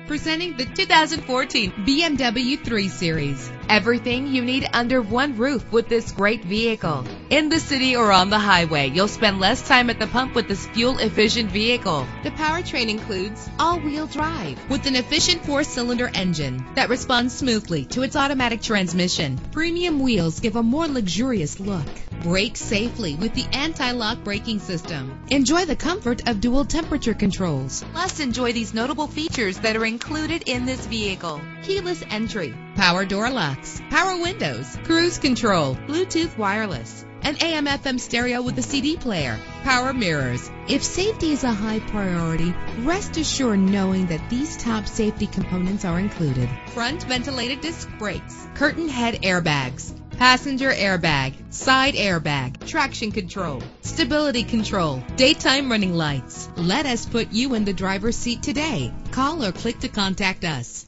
Presenting the 2014 BMW 3 Series. Everything you need under one roof with this great vehicle. In the city or on the highway, you'll spend less time at the pump with this fuel-efficient vehicle. The powertrain includes all-wheel drive with an efficient 4-cylinder engine that responds smoothly to its automatic transmission. Premium wheels give a more luxurious look. Brake safely with the anti-lock braking system. Enjoy the comfort of dual temperature controls. Plus, enjoy these notable features that are included in this vehicle: keyless entry, power door locks, power windows, cruise control, Bluetooth wireless, an AM/FM stereo with a CD player, power mirrors. If safety is a high priority, rest assured knowing that these top safety components are included: front ventilated disc brakes, curtain head airbags, passenger airbag, side airbag, traction control, stability control, daytime running lights. Let us put you in the driver's seat today. Call or click to contact us.